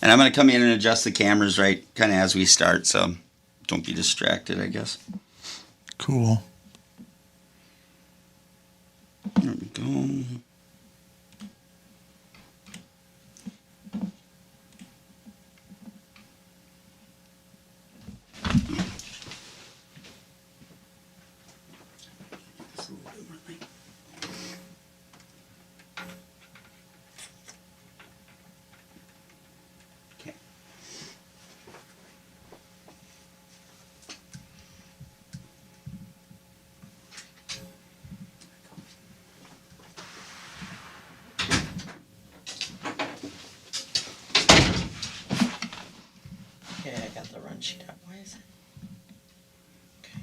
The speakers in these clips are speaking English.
And I'm going to come in and adjust the cameras right kind of as we start, so don't be distracted, I guess. Cool. There we go. Okay. Okay, I got the run sheet up. Why is it? Okay.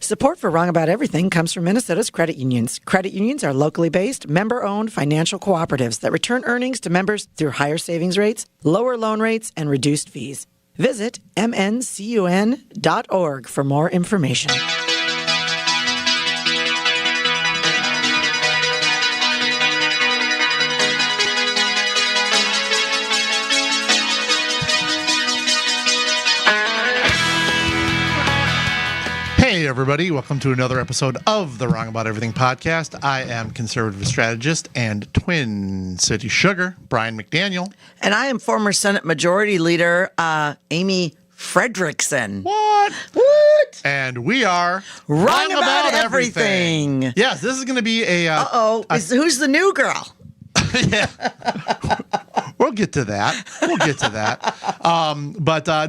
Support for Wrong About Everything comes from Minnesota's credit unions. Credit unions are locally based, member-owned financial cooperatives that return earnings to members through higher savings rates, lower loan rates, and reduced fees. Visit mncun.org for more information. Hey, everybody. Welcome to another episode of the Wrong About Everything podcast. I am conservative strategist and Twin City Sugar, Brian McDaniel. And I am former Senate Majority Leader Amy Frederickson. What? What? And we are Wrong About Everything. Yes, this is going to be a... Who's the new girl? Yeah. We'll get to that.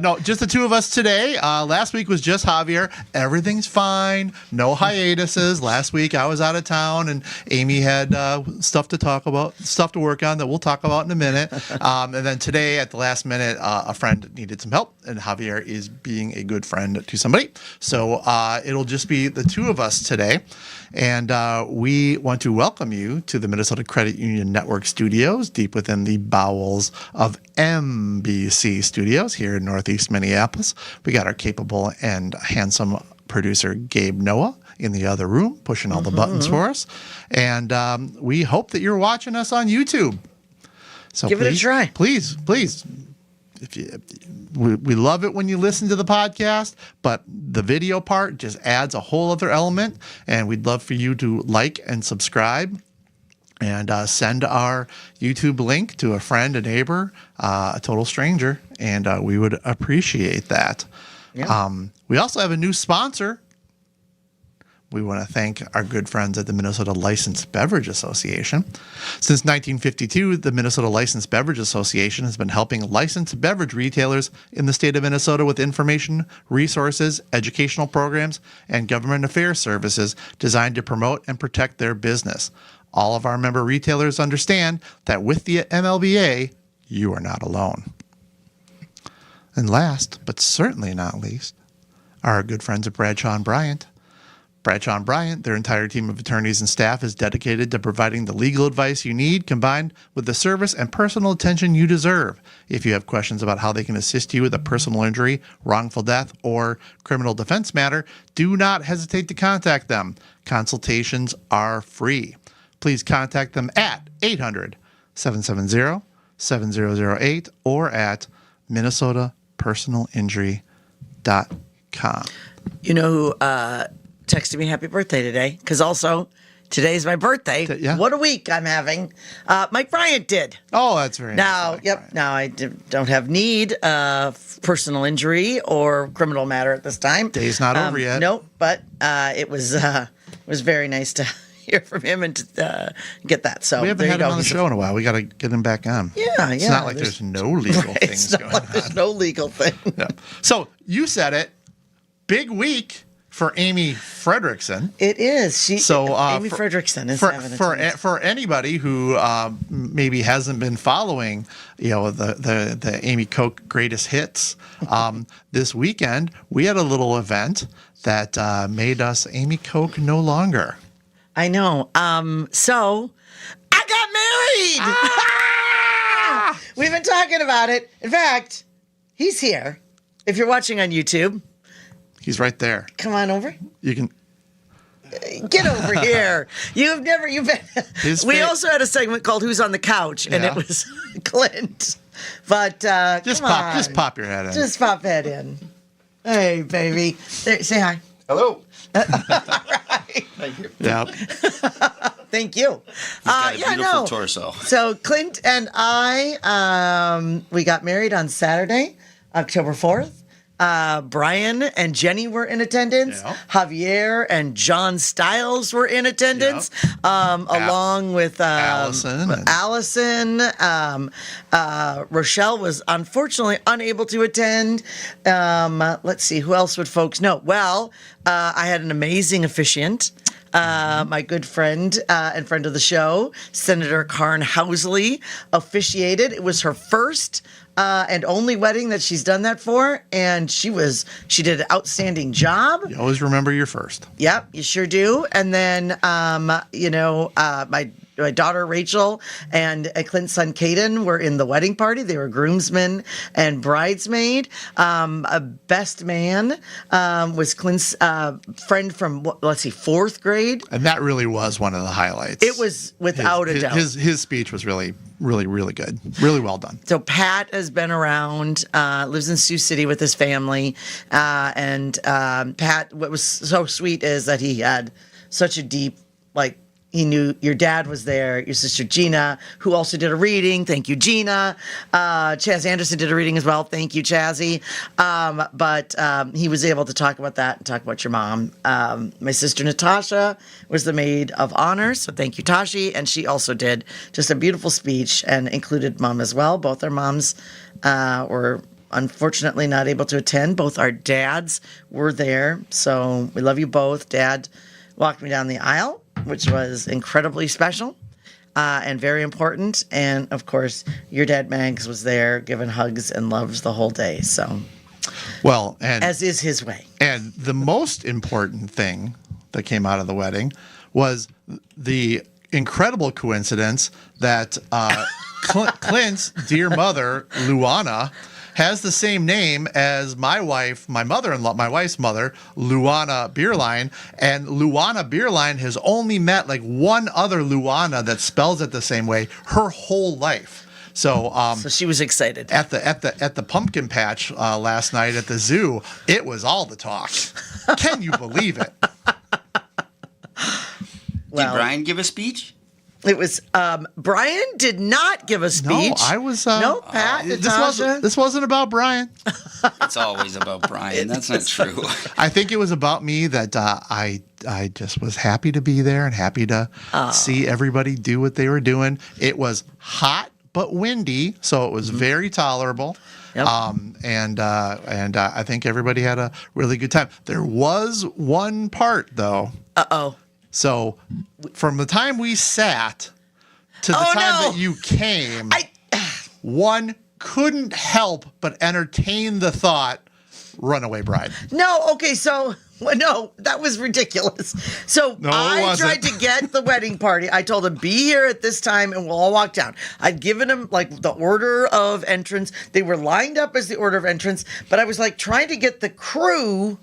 No, just the two of us today. Last week was just Javier. Everything's fine. No hiatuses. Last week I was out of town and Amy had stuff to talk about, stuff to work on that we'll talk about in a minute. And then today at the last minute, a friend needed some help and Javier is being a good friend to somebody. So it'll just be the two of us today. And we want to welcome you to the Minnesota Credit Union Network studios, deep within the bowels of MBC Studios here in Northeast Minneapolis. We got our capable and handsome producer, Gabe Noah, in the other room, pushing all the buttons for us. And we hope that you're watching us on YouTube. So Give it a try. Please. We love it when you listen to the podcast, but the video part just adds a whole other element, and we'd love for you to like and subscribe and send our YouTube link to a friend, a neighbor, a total stranger, and we would appreciate that. Yeah. We also have a new sponsor. We want to thank our good friends at the Minnesota Licensed Beverage Association. Since 1952, the Minnesota Licensed Beverage Association has been helping licensed beverage retailers in the state of Minnesota with information, resources, educational programs, and government affairs services designed to promote and protect their business. All of our member retailers understand that with the MLBA, you are not alone. And last, but certainly not least, are our good friends at Bradshaw and Bryant. Bradshaw and Bryant, their entire team of attorneys and staff is dedicated to providing the legal advice you need combined with the service and personal attention you deserve. If you have questions about how they can assist you with a personal injury, wrongful death, or criminal defense matter, do not hesitate to contact them. Consultations are free. Please contact them at 800-770-7008 or at minnesotapersonalinjury.com. You know who texted me happy birthday today? Because also, today's my birthday. Yeah. What a week I'm having. Mike Bryant did. Oh, that's very Now, nice. yep. Now I don't have need personal injury or criminal matter at this time. Day's not over yet. Nope. But it was very nice to hear from him and to get that. So We haven't there had you him go. on the show in a while. We got to get him back on. Yeah, It's yeah. not like there's no legal Right, things it's not going like there's on. no legal thing. Yeah. So you said it. Big week for Amy Frederickson. It is. Amy for- Frederickson is for having a for chance. for anybody who maybe hasn't been following, the Amy Koch greatest hits. This weekend we had a little event that made us Amy Koch no longer. I know. So I got married. We've been talking about it. In fact, he's here. If you're watching on YouTube, He's right there. come on over. You can. Get over here. You've been. We also had a segment called Who's on the Couch, and Yeah. it was Clint. But Just come pop, on. just pop your head in. Just pop head in. Hey, baby. There, say hi. Hello. Yeah. Thank you. Got a beautiful torso. So Clint and I, we got married on Saturday, October 4th. Brian and Jenny were in attendance. Yeah. Javier and John Stiles were in attendance, along with Allison and- Allison. Rochelle was unfortunately unable to attend. Let's see, who else would folks know? Well, I had an amazing officiant. My good friend and friend of the show, Senator Karen Housley, officiated. It was her first and only wedding that she's done that for, and she did an outstanding job. You always remember your first. Yep, you sure do. And then, my daughter Rachel and Clint's son Caden were in the wedding party. They were groomsmen and bridesmaid. A best man was Clint's friend from fourth grade. And that really was one of the highlights. It was without a doubt. His speech was really, really, really good. Really well done. So Pat has been around, lives in Sioux City with his family, and Pat. What was so sweet is that he had such a deep, he knew your dad was there, your sister Gina, who also did a reading. Thank you, Gina. Chaz Anderson did a reading as well. Thank you, Chazzy. But he was able to talk about that and talk about your mom. My sister Natasha was the maid of honor, so thank you, Tashi. And she also did just a beautiful speech and included mom as well. Both our moms were unfortunately not able to attend. Both our dads were there, so we love you both. Dad walked me down the aisle, which was incredibly special and very important. And of course, your dad Mags was there giving hugs and loves the whole day. So, Well, and as is his way. And the most important thing that came out of the wedding was the incredible coincidence that Clint's dear mother, Luana, has the same name as my wife's mother, Luana Beerline. And Luana Beerline has only met one other Luana that spells it the same way her whole life. So she was excited. at the pumpkin patch last night at the zoo, it was all the talk. Can you believe it? Did Brian give a speech? It was Brian did not give a speech. No, I was. No, Pat, Natasha. This wasn't about Brian. It's always about Brian. That's not true. I think it was about me that I just was happy to be there and happy to see everybody do what they were doing. It was hot but windy, so it was very tolerable. Yep. And I think everybody had a really good time. There was one part though. Uh-oh. So from the time we sat to the time that you came, one couldn't help but entertain the thought, runaway bride. No, okay, so no, that was ridiculous. So No, it I wasn't. tried to get the wedding party. I told him, be here at this time and we'll all walk down. I'd given them the order of entrance. They were lined up as the order of entrance, but I was trying to get the crew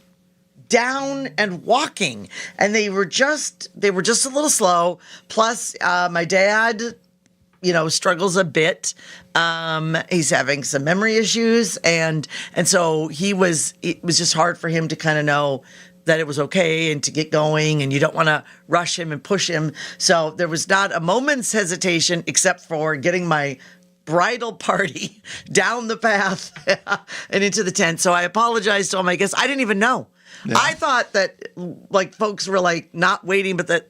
down and walking, and they were just a little slow. Plus, my dad, struggles a bit. He's having some memory issues, and so it was just hard for him to kind of know that it was okay and to get going, and you don't want to rush him and push him. So there was not a moment's hesitation except for getting my bridal party down the path and into the tent. So I apologized to him. I guess I didn't even know. Yeah. I thought that folks were not waiting, but that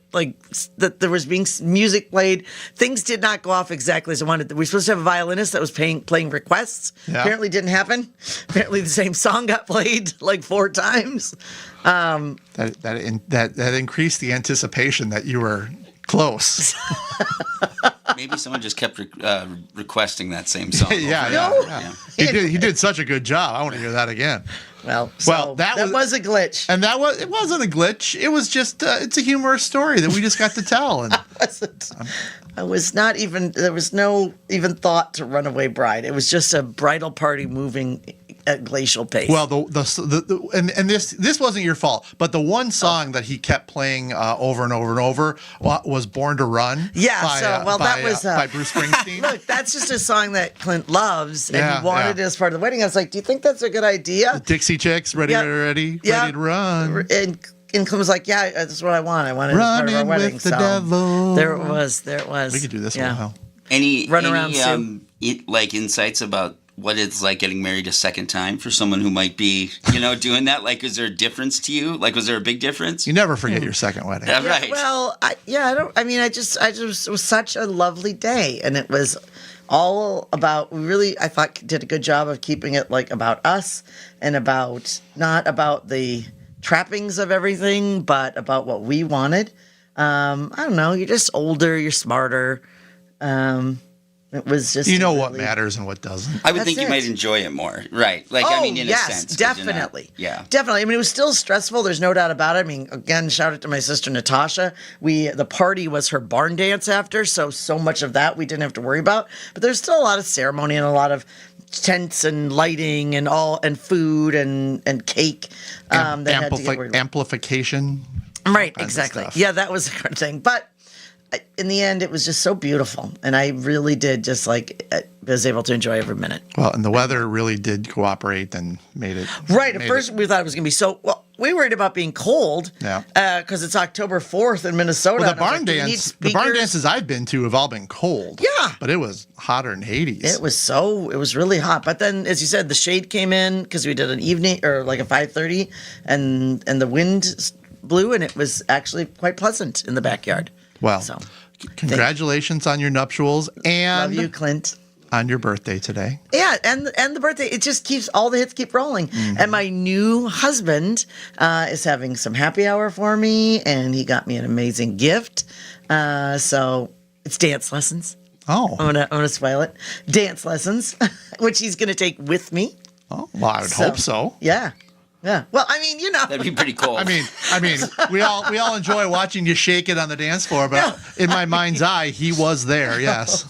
that there was being music played. Things did not go off exactly as I wanted. We were supposed to have a violinist that was playing requests. Yeah. Apparently didn't happen. Apparently the same song got played 4 times. That increased the anticipation that you were close. Maybe someone just kept requesting that same song. Yeah. He did such a good job. I want to hear that again. Well, that was a glitch. And it wasn't a glitch. It was just it's a humorous story that we just got to tell. And I was not even, there was no even thought to Runaway Bride. It was just a bridal party moving at glacial pace. Well, and this wasn't your fault, but the one song that he kept playing over and over and over was "Born to Run." Yeah, that was by Bruce Springsteen. Look, that's just a song that Clint loves, and Yeah, he wanted it as part of the wedding. I was like, "Do you think that's a good idea?" Dixie Chicks, ready Yep. to Yep. run. And Clint was like, "Yeah, that's what I want. I want it as part of our Running wedding." with the devil. There it was. We could do this Yeah. one. Wow. Any Run around, like insights about what it's like getting married a second time for someone who might be, doing that? Like, is there a difference to you? Like, was there a big difference? You never forget your second wedding. Yeah, Yeah, right. well, it was such a lovely day, and it was all about. I thought did a good job of keeping it like about us and about not about the trappings of everything, but about what we wanted. I don't know. You're just older. You're smarter. It was just What really- matters and what doesn't. I would That's think you it. might enjoy it more. Right. Like, Oh, I mean, in yes, a sense. 'Cause you're not- definitely. Yeah. Definitely. I mean, it was still stressful. There's no doubt about it. I mean, again, shout out to my sister Natasha. The party was her barn dance after, so much of that we didn't have to worry about. But there's still a lot of ceremony and a lot of tents and lighting and food and cake that had to get worried about. Amplification. Right, kinds of exactly. stuff. Yeah, that was the kind of thing. But in the end, it was just so beautiful, and I really did just was able to enjoy every minute. Well, and the weather really did cooperate and made it. Right. At made first, it- we thought it was going to be so. Well, we worried about being cold. Yeah. Because it's October 4th in Minnesota. Well, the and I was barn like, "Do you need dance, the barn speakers?" dances I've been to have all been cold. Yeah. but it was hotter than Hades. It was really hot. But then, as you said, the shade came in because we did an evening or like a 5:30, and the wind blew, and it was actually quite pleasant in the backyard. Well, So, congratulations on your nuptials and love you, Clint. on your birthday today. Yeah, and the birthday, it just keeps, all the hits keep rolling. Mm-hmm. And my new husband is having some happy hour for me, and he got me an amazing gift. So it's dance lessons. Oh, I'm gonna spoil it. Dance lessons, which he's gonna take with me. well, I would hope so. Yeah. Yeah. Well, I mean, That'd be pretty cool. I mean, we all enjoy watching you shake it on the dance floor, but in my mind's eye, he was there. Yes.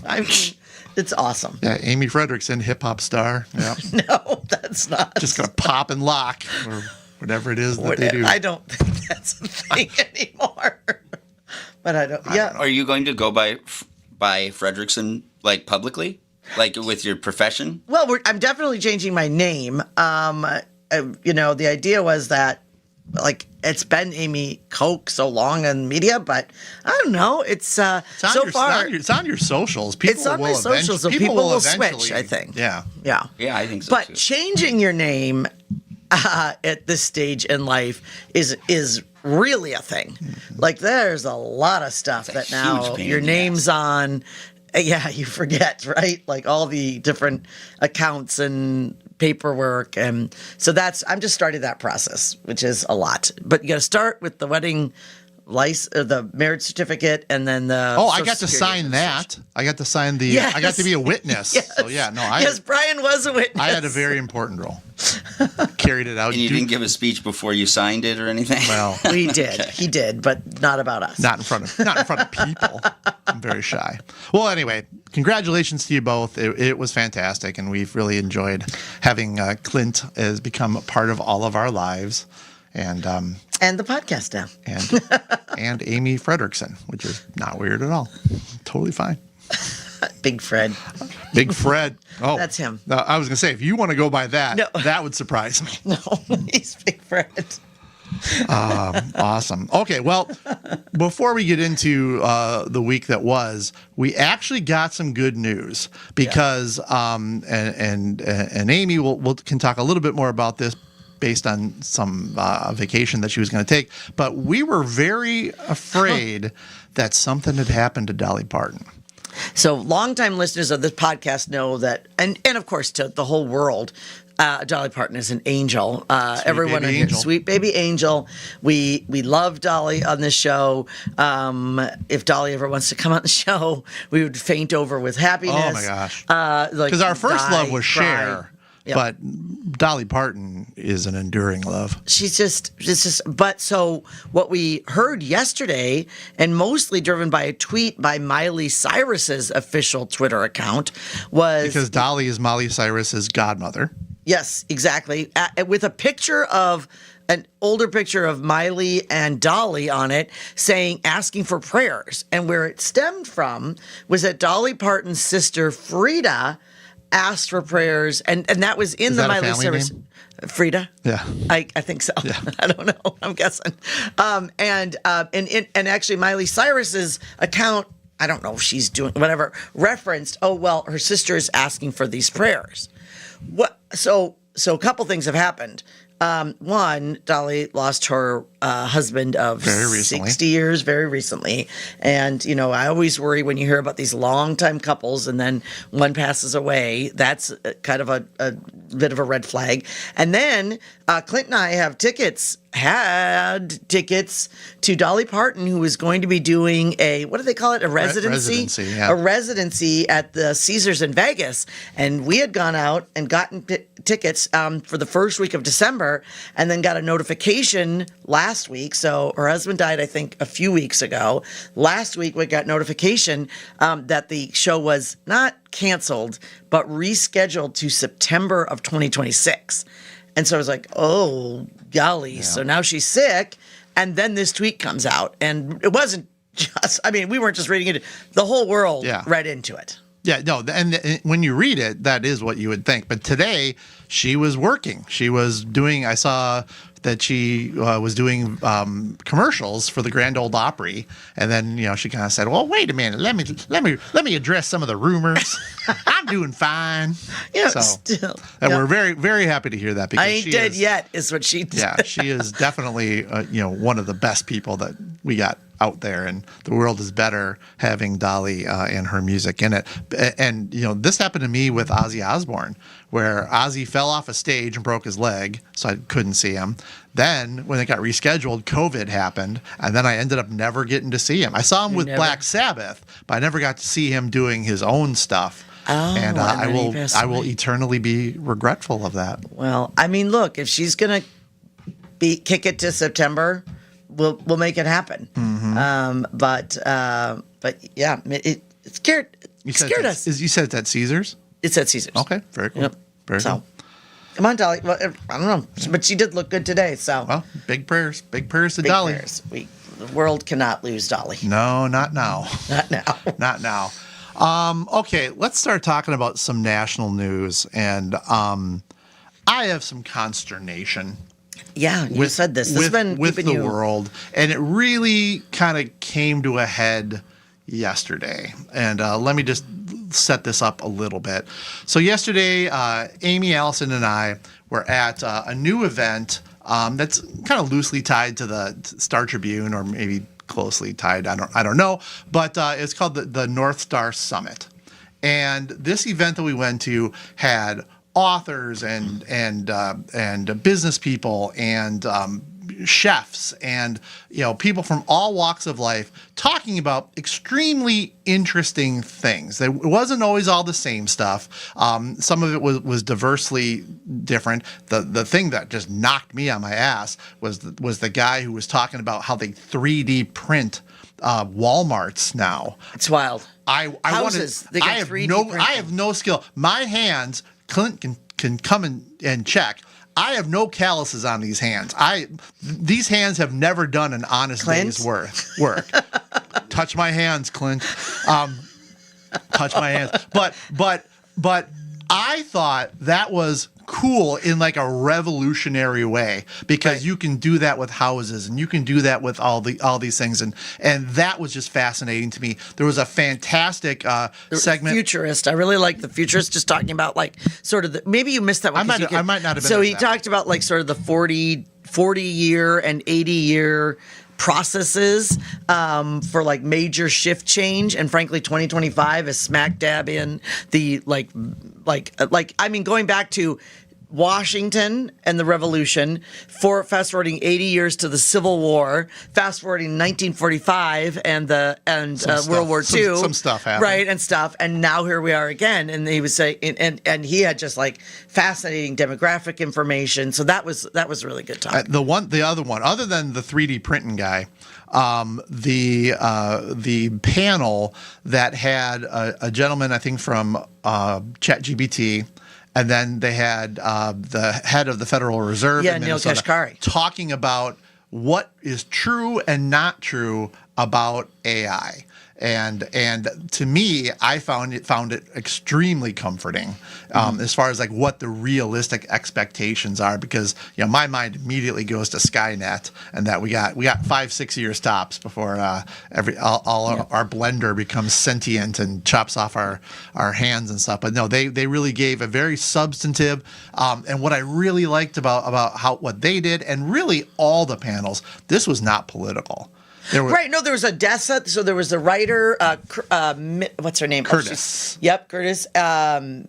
I mean, it's awesome. Yeah, Amy Fredrickson, hip hop star. Yeah, No, that's not. just gonna pop and lock or whatever it is that they do. I don't think that's a thing anymore. But I don't. Yeah. Are you going to go by Fredrickson, like, publicly? Like, with your profession? Well, I'm definitely changing my name. The idea was that, like, it's been Amy Koch so long in media, but I don't know. It's It's on your socials. People It's on my will socials, so people will switch, I think. Yeah. yeah. Yeah, I think so, But too. changing your name at this stage in life is really a thing. Like, there's a lot of stuff It's a that now huge pain your in the name's on. Yeah, you forget, right? Like all the different accounts and paperwork, and so I'm just starting that process, which is a lot. But you got to start with the wedding license, the marriage certificate, and then the. Oh, I Social got to Security sign that. I got to sign the. Yes. I got to be a witness. Yes. So yeah, no, yes, Brian was a witness. I had a very important role. Carried it out. And you didn't give a speech before you signed it or anything? Well, We did. He did, but not about us. not in front of people. I'm very shy. Well, anyway, congratulations to you both. It was fantastic, and we've really enjoyed having Clint has become a part of all of our lives, and And the podcast now. and Amy Fredrickson, which is not weird at all. Totally fine. Big Fred. Big Fred. Oh, That's him. I was gonna say, if you want to go by that, No. that would surprise me. No, he's Big Fred. Awesome. Okay, well, before we get into the week that was, we actually got some good news because, and Amy can talk a little bit more about this based on some vacation that she was going to take. But we were very afraid that something had happened to Dolly Parton. So, longtime listeners of this podcast know that, and of course to the whole world, Dolly Parton is an angel. Everyone baby in here, angel. sweet baby angel. We love Dolly on this show. If Dolly ever wants to come on the show, we would faint over with happiness. Oh my gosh! Because Because our first love was cry. Cher, Yep. but Dolly Parton is an enduring love. She's just, but so what we heard yesterday, and mostly driven by a tweet by Miley Cyrus's official Twitter account, was Because Dolly is Miley Cyrus's godmother. Yes, exactly. With a picture of an older picture of Miley and Dolly on it asking for prayers. And where it stemmed from was that Dolly Parton's sister, Frida, asked for prayers. And that was in Is the that a Miley family Cyrus. name? Frida? Yeah. I think so. Yeah. I don't know. I'm guessing. And actually Miley Cyrus's account, I don't know if she's doing whatever, referenced, oh, well, her sister is asking for these prayers. So a couple things have happened. One, Dolly lost her husband of Very recently. 60 years very recently. And, I always worry when you hear about these longtime couples and then one passes away. That's kind of a bit of a red flag. And then Clint and I had tickets to Dolly Parton, who was going to be doing what do they call it? A residency? Residency, yeah. A residency at the Caesars in Vegas. And we had gone out and gotten tickets for the first week of December and then got a notification last week. So her husband died, I think, a few weeks ago. Last week, we got notification that the show was not canceled, but rescheduled to September of 2026. And so I was like, oh, golly. Yeah. So now she's sick. And then this tweet comes out. And it wasn't just, we weren't just reading it. The whole world read into it. Yeah, no, and when you read it, that is what you would think. But today, she was working. She was doing, I saw that she was doing commercials for the Grand Ole Opry, and then she kind of said, "Well, wait a minute, let me address some of the rumors. I'm doing fine." Yeah, so, still, and we're very, very happy to hear that because I ain't dead yet, is what she said. Yeah, she is definitely one of the best people that we got out there, and the world is better having Dolly and her music in it. And this happened to me with Ozzy Osbourne, where Ozzy fell off a stage and broke his leg, so I couldn't see him. Then when it got rescheduled, COVID happened, and then I ended up never getting to see him. I saw him with Black Sabbath, but I never got to see him doing his own stuff. Oh, and I will eternally be regretful of that. Well, look, if she's gonna kick it to September, we'll make it happen. Mm-hmm. But yeah, it scared us. You said it's at Caesars? It's at Caesars. Okay, very cool. Yep. Very cool. Come on, Dolly. Well, I don't know, but she did look good today. So well, big prayers to Dolly. Prayers. The world cannot lose Dolly. No, not now. Not now. Not now. Okay, let's start talking about some national news, and I have some consternation. Yeah, you said this. This has been with keeping the world, and it really kind of came to a head yesterday. And let me just set this up a little bit. So yesterday, Amy Allison and I were at a new event that's kind of loosely tied to the Star Tribune, or maybe closely tied. I don't know, but it's called the North Star Summit. And this event that we went to had authors and business people and chefs and people from all walks of life talking about extremely interesting things. It wasn't always all the same stuff. Some of it was diversely different. The thing that just knocked me on my ass was the guy who was talking about how they 3D print Walmarts now. It's wild. Houses. They I get 3D printed. I have no skill. My hands, Clint can come and check. I have no calluses on these hands. These hands have never done an honest day's work. Touch my hands, Clint. Touch my hands. But I thought that was cool in like a revolutionary way, because you can do that with houses and you can do that with all these things, and that was just fascinating to me. There was a fantastic segment. Futurist. I really like the futurist, just talking about like sort of maybe you missed that one. I might not have been. So he talked about like sort of the 40 year and 80 year processes for like major shift change, and frankly 2025 is smack dab in the going back to Washington and the Revolution, fast forwarding 80 years to the Civil War, fast forwarding 1945 and World War II. Some stuff happened. Right, and now here we are again. And he was saying, and he had just like fascinating demographic information. So that was really good talk. The other one, other than the 3D printing guy, the panel that had a gentleman, I think from ChatGPT, And then they had the head of the Federal Reserve Yeah, in Neil Minnesota Kashkari. talking about what is true and not true about AI. And to me, I found it extremely comforting as far as like what the realistic expectations are, because my mind immediately goes to Skynet and that we got 5-6 years tops before our blender becomes sentient and chops off our hands and stuff. But no, they really gave a very substantive and what I really liked about what they did, and really all the panels, this was not political. Right. No, there was Odessa. So there was the writer, what's her name? Curtis. Curtis. And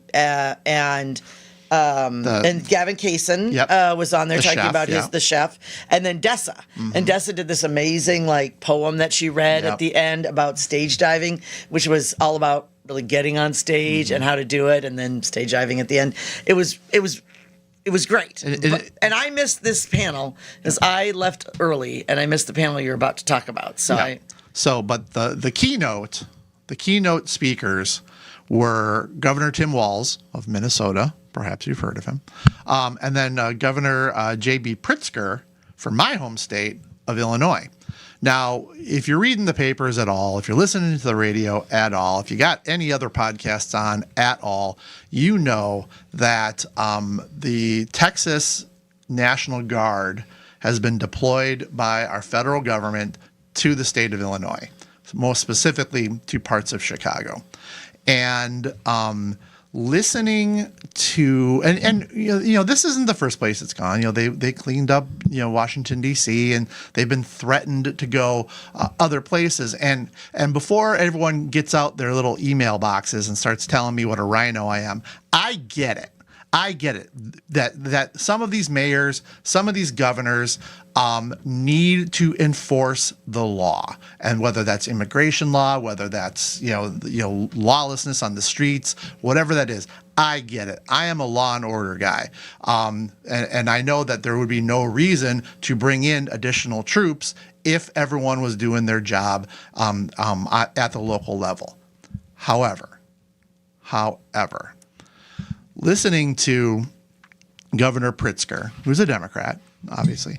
Gavin Kaysen was on there The talking chef, about yeah. the chef. And then Dessa. And Dessa did this amazing poem that she read Yep. at the end about stage diving, which was all about really getting on stage and how to do it, and then stage diving at the end. It was great. And I missed this panel because I left early, and I missed the panel you're about to talk about. So But the keynote speakers were Governor Tim Walz of Minnesota. Perhaps you've heard of him. And then Governor J.B. Pritzker from my home state of Illinois. Now, if you're reading the papers at all, if you're listening to the radio at all, if you got any other podcasts on at all, you know that the Texas National Guard has been deployed by our federal government to the state of Illinois, most specifically to parts of Chicago. And listening to and this isn't the first place it's gone. They cleaned up Washington D.C. and they've been threatened to go other places. And before everyone gets out their little email boxes and starts telling me what a rhino I am, I get it that some of these mayors, some of these governors need to enforce the law, and whether that's immigration law, whether that's lawlessness on the streets, whatever that is, I get it. I am a law and order guy, and I know that there would be no reason to bring in additional troops if everyone was doing their job at the local level. However, listening to Governor Pritzker, who's a Democrat, obviously,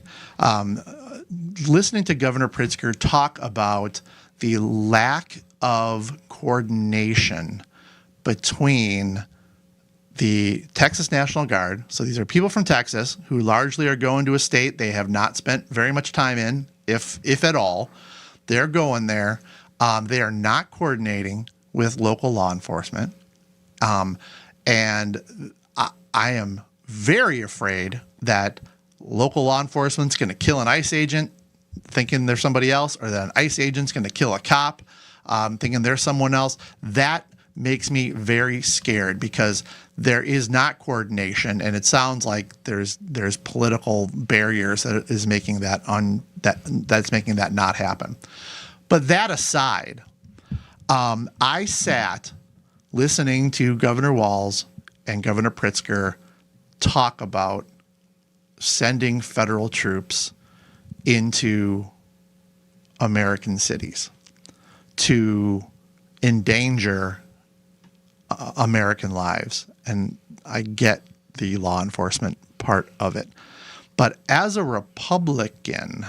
listening to Governor Pritzker talk about the lack of coordination between the Texas National Guard. So these are people from Texas who largely are going to a state they have not spent very much time in, if at all. They're going there. They are not coordinating with local law enforcement. And I am very afraid that local law enforcement's going to kill an ICE agent thinking they're somebody else, or that an ICE agent's going to kill a cop thinking they're someone else. That makes me very scared because there is not coordination, and it sounds like there's political barriers that is making that's making that not happen. But that aside, I sat listening to Governor Walz and Governor Pritzker talk about sending federal troops into American cities to endanger American lives. And I get the law enforcement part of it. But as a Republican,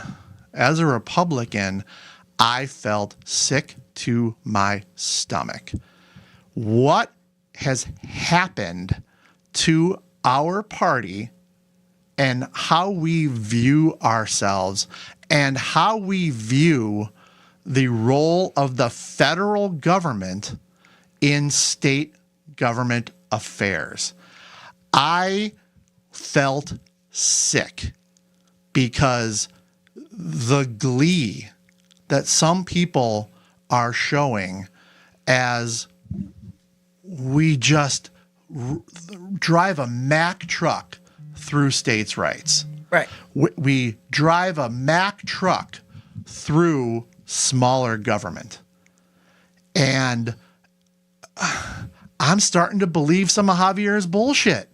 I felt sick to my stomach. What has happened to our party and how we view ourselves and how we view the role of the federal government in state government affairs? I felt sick because the glee that some people are showing as we just drive a Mack truck through states' rights. Right. We drive a Mack truck through smaller government. And I'm starting to believe some of Javier's bullshit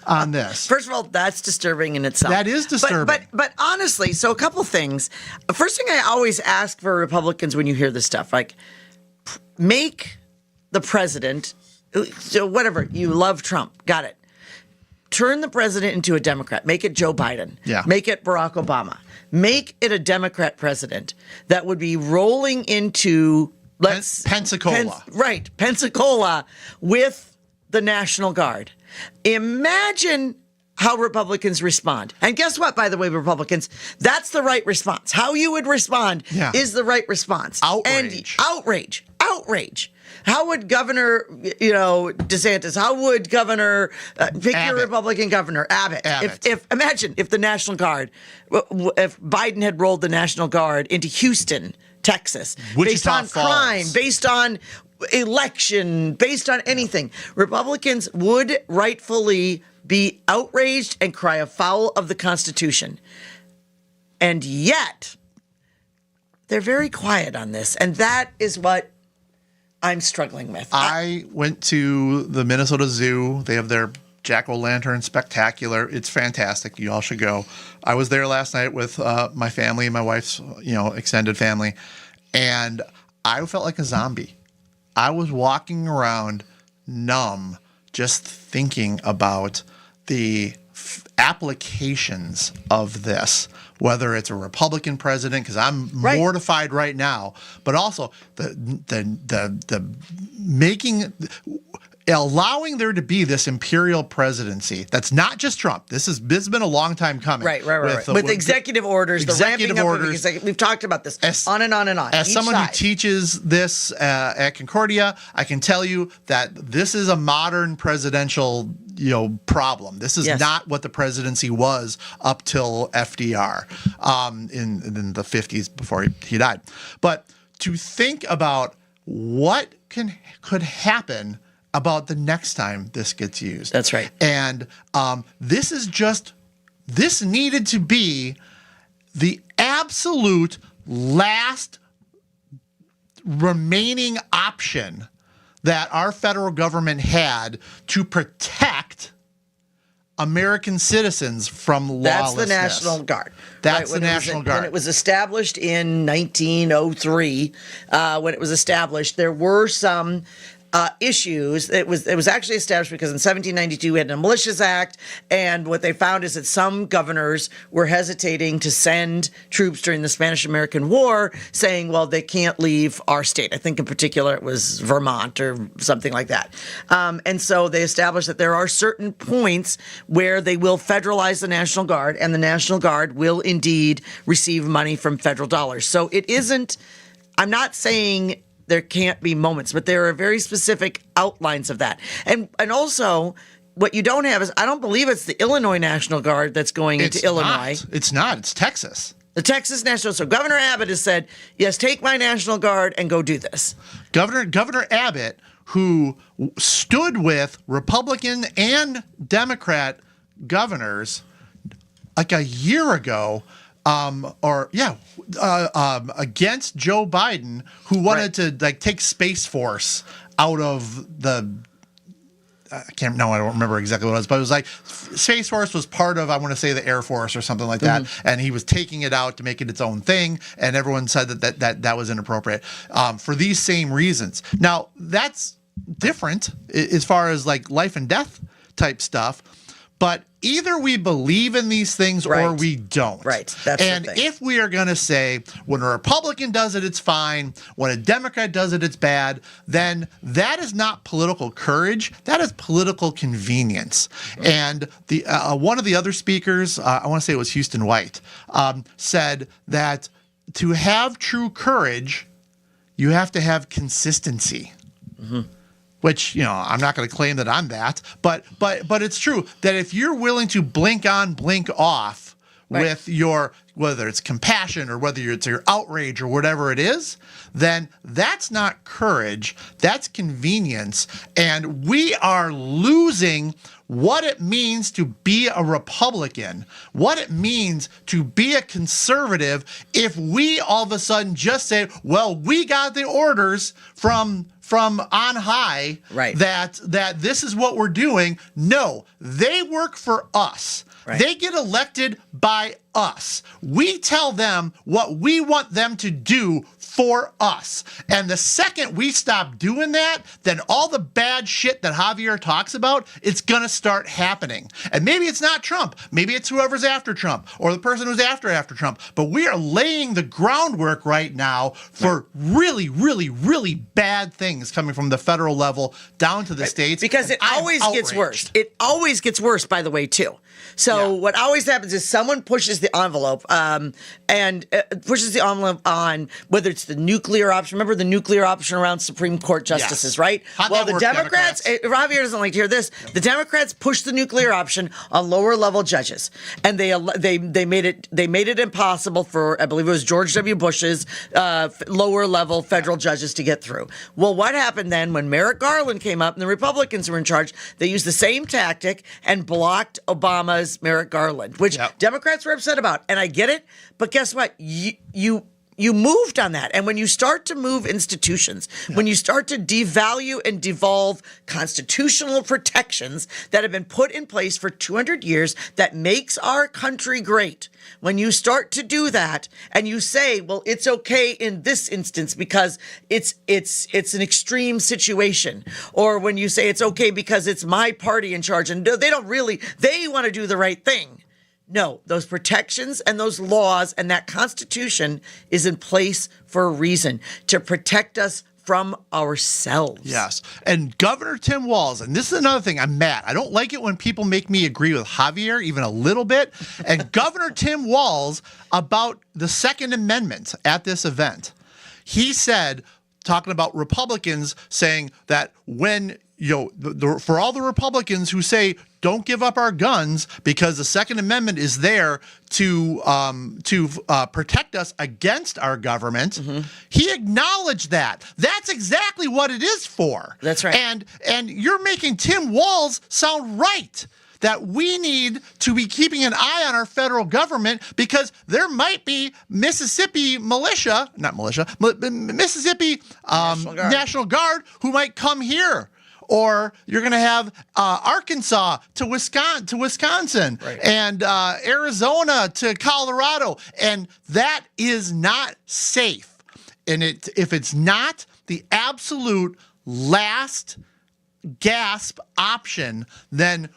on this. First of all, that's disturbing in itself. That is disturbing. But honestly, so a couple things. First thing I always ask for Republicans when you hear this stuff, like, make the president, so whatever, you love Trump, got it. turn the president into a Democrat. Make it Joe Biden. Yeah. Make it Barack Obama. Make it a Democrat president that would be rolling into Pensacola. Pensacola with the National Guard. Imagine how Republicans respond. And guess what, by the way, Republicans? That's the right response. How you would respond is the right response. Outrage. And outrage. How would Governor, DeSantis, how would Governor, pick your Republican governor, Abbott. Imagine if the National Guard, if Biden had rolled the National Guard into Houston, Texas, based on crime, based on election, based on anything, Republicans would rightfully be outraged and cry afoul of the Constitution. And yet, they're very quiet on this. And that is what I'm struggling with. I went to the Minnesota Zoo. They have their Jack-o'-lantern spectacular. It's fantastic. You all should go. I was there last night with my family and my wife's, extended family, and I felt like a zombie. I was walking around numb, just thinking about the applications of this, whether it's a Republican president, because I'm mortified right now, but also allowing there to be this imperial presidency. That's not just Trump. This has been a long time coming. Right. With executive orders, the ramping up of executive, we've talked about this on and on and on. As someone who teaches this at Concordia, I can tell you that this is a modern presidential problem. This is not what the presidency was up till FDR in the 50s before he died. But to think about what could happen about the next time this gets used. That's right. And this needed to be the absolute last remaining option that our federal government had to protect American citizens from lawlessness. That's the National Guard. That's the National Guard. When it was established in 1903, when it was established, there were some issues. It was actually established because in 1792 we had a Militias Act, and what they found is that some governors were hesitating to send troops during the Spanish-American War, saying, well, they can't leave our state. I think in particular it was Vermont or something like that. And so they established that there are certain points where they will federalize the National Guard, and the National Guard will indeed receive money from federal dollars. So it isn't, I'm not saying there can't be moments, but there are very specific outlines of that. And also, what you don't have is, I don't believe it's the Illinois National Guard that's going into Illinois. It's not. It's Texas. The Texas National. So Governor Abbott has said, yes, take my National Guard and go do this. Governor Abbott, who stood with Republican and Democrat governors like a year ago, against Joe Biden, who wanted to take Space Force out of the. I don't remember exactly what it was, but it was like Space Force was part of, I want to say, the Air Force or something like that, and he was taking it out to make it its own thing, and everyone said that was inappropriate for these same reasons. Now that's different as far as life and death type stuff. But either we believe in these things or we don't. Right. That's and the thing. If we are going to say when a Republican does it, it's fine. When a Democrat does it, it's bad. Then that is not political courage. That is political convenience. And the one of the other speakers, I want to say it was Houston White, said that to have true courage, you have to have consistency. Mm-hmm. Which, I'm not going to claim that I'm that, but it's true that if you're willing to blink on, blink off with your, whether it's compassion or whether it's your outrage or whatever it is, then that's not courage, that's convenience. And we are losing what it means to be a Republican, what it means to be a conservative, if we all of a sudden just say, well, we got the orders from on high that this is what we're doing. No, they work for us. Right. They get elected by us. We tell them what we want them to do for us. And the second we stop doing that, then all the bad shit that Javier talks about, it's going to start happening. And maybe it's not Trump. Maybe it's whoever's after Trump or the person who's after Trump. But we are laying the groundwork right now for really, really, really bad things coming from the federal level down to the states. Because it I'm always gets outraged. worse. It always gets worse, by the way, too. So what always happens is someone pushes the envelope pushes the envelope on whether it's the nuclear option. Remember the nuclear option around Supreme Court justices, Yes. right? How'd Well, that the work, Democrats, Javier doesn't like to hear this. The Democrats pushed the nuclear option on lower level judges, and they made it impossible for, I believe it was George W. Bush's lower level federal judges to get through. Well, what happened then when Merrick Garland came up and the Republicans were in charge? They used the same tactic and blocked Obama's Merrick Garland, which Democrats were upset about. And I get it, but guess what? You moved on that. And when you start to move institutions, when you start to devalue and devolve constitutional protections that have been put in place for 200 years that makes our country great, when you start to do that and you say, well, it's okay in this instance because it's an extreme situation, or when you say it's okay because it's my party in charge and they want to do the right thing. No, those protections and those laws and that Constitution is in place for a reason, to protect us from ourselves. Yes. And Governor Tim Walz, and this is another thing, I'm mad. I don't like it when people make me agree with Javier even a little bit. And Governor Tim Walz, about the Second Amendment at this event, he said, talking about Republicans, saying that when, for all the Republicans who say, don't give up our guns because the Second Amendment is there to protect us against our government. Mm-hmm. He acknowledged that. That's exactly what it is for. That's right. And you're making Tim Walz sound right, that we need to be keeping an eye on our federal government because there might be Mississippi National Guard who might come here. Or you're going to have Arkansas to Wisconsin, right, and Arizona to Colorado, and that is not safe. And if it's not the absolute last gasp option, then